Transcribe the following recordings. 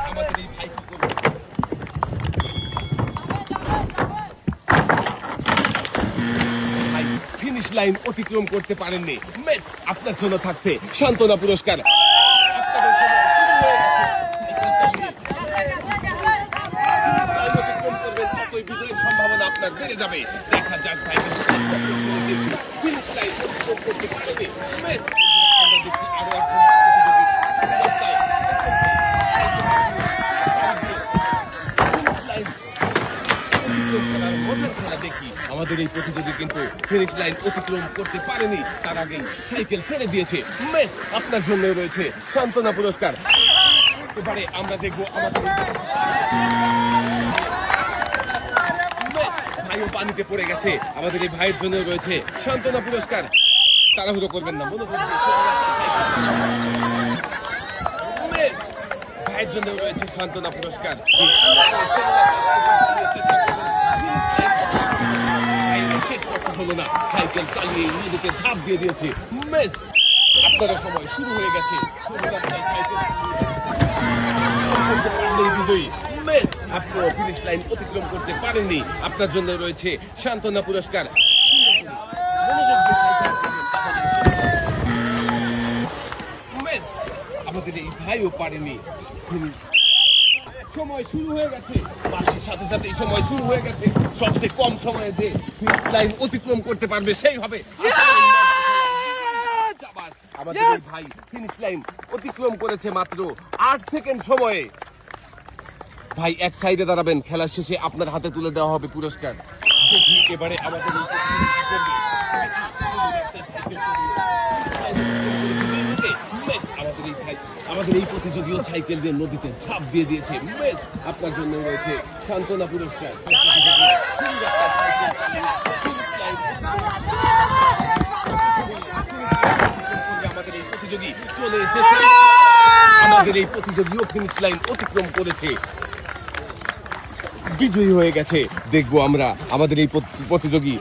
আমাদের এই ভাই কি করবে? ভাই ফিনিশ লাইন অতিক্রম করতে পারেননি। ম্যাচ আপনার জন্য থাকছে সান্ত্বনা পুরস্কার। আপনাদের জন্য বিজয়ের সম্ভাবনা আপনার বেড়ে যাবে। দেখা যাক ভাই ফিনিশ লাইন অতিক্রম করতে পারেনি। ম্যাচ আমরা দেখছি আরো একজন আমাদের এই প্রতিযোগী কিন্তু ফিনিশ লাইন অতিক্রম করতে পারেনি, তার আগেই সাইকেল ছেড়ে দিয়েছে। মেস আপনার জন্য রয়েছে সান্ত্বনা পুরস্কার। এবারে আমরা দেখবো আমাদের ভাইও পানিতে পড়ে গেছে। আমাদের এই ভাইয়ের জন্য রয়েছে সান্ত্বনা পুরস্কার। তাড়াহুড়ো করবেন না, মনে করবেন ভাইয়ের জন্য রয়েছে সান্ত্বনা পুরস্কার। হলো না, সাইকেল চালিয়ে নদীতে ঝাঁপ দিয়ে দিয়েছে। মেস আপনার সময় শুরু হয়ে গেছে। বিজয়ী মেস আপনার ফিনিশ লাইন অতিক্রম করতে পারেননি, আপনার জন্য রয়েছে সান্ত্বনা পুরস্কার। মেস আমাদের এই ভাইও পারেনি। সময় শুরু হয়ে গেছে, বাসের সাথে সাথে এই সময় শুরু হয়ে গেছে। সবচেয়ে কম সময়ে যে ফিনিশ লাইন অতিক্রম করতে পারবে সেই হবে আমাদের এই ভাই। ফিনিশ লাইন অতিক্রম করেছে মাত্র 8 সেকেন্ড সময়ে। ভাই এক সাইডে দাঁড়াবেন, খেলার শেষে আপনার হাতে তুলে দেওয়া হবে পুরস্কার। দেখি এবারে আমাদের আমাদের এই প্রতিযোগীও সাইকেল দিয়ে নদীতে ঝাঁপ দিয়ে দিয়েছে। মেস আপনার জন্য রয়েছে সান্ত্বনা পুরস্কার। আমাদের এই প্রতিযোগী চলে এসেছে, আমাদের এই প্রতিযোগীও ফিনিশ লাইন অতিক্রম করেছে, বিজয়ী হয়ে গেছে। দেখবো আমরা আমাদের এই প্রতিযোগী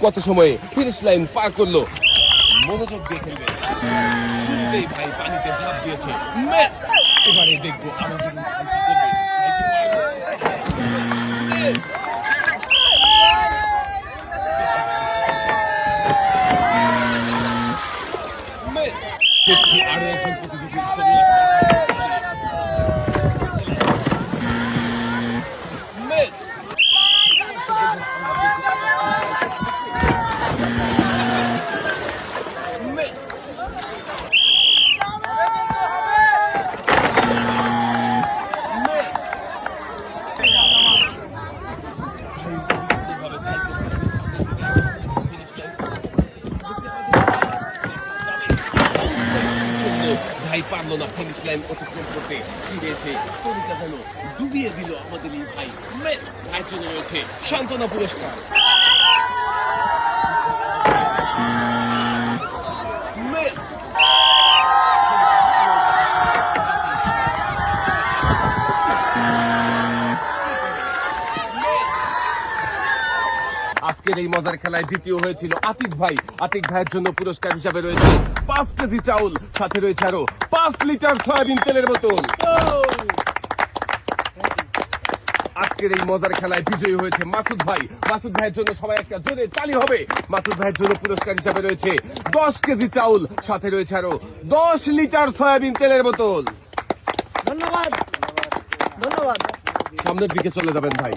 কত সময়ে ফিনিশ লাইন পার করলো। মনোযোগ দিয়ে খেলবে। শুরুতেই ভাই পানিতে ঝাঁপ দিয়েছে। এবারে দেখবো আমাদের দেখছি আরো একজন প্রতিযোগী ভাই পারলো না ফিনিশ লাইন অতিক্রম করতে। ফিরে এসে তরিকা যেন ডুবিয়ে দিল আমাদের এই ভাই। ভাইয়ের জন্য রয়েছে সান্ত্বনা পুরস্কার। আজকের এই মজার খেলায় দ্বিতীয় হয়েছিল আতিক ভাই। আতিক ভাইয়ের জন্য পুরস্কার হিসাবে রয়েছে 5 কেজি চাউল, সাথে রয়েছে আরো 5 লিটার সয়াবিন তেলের বোতল। আজকের এই মজার খেলায় বিজয়ী হয়েছে মাসুদ ভাই। মাসুদ ভাইয়ের জন্য সবাই একটা জোরে তালি হবে। মাসুদ ভাইয়ের জন্য পুরস্কার হিসাবে রয়েছে 10 কেজি চাউল, সাথে রয়েছে আরো 10 লিটার সয়াবিন তেলের বোতল। ধন্যবাদ, ধন্যবাদ। সামনের দিকে চলে যাবেন ভাই।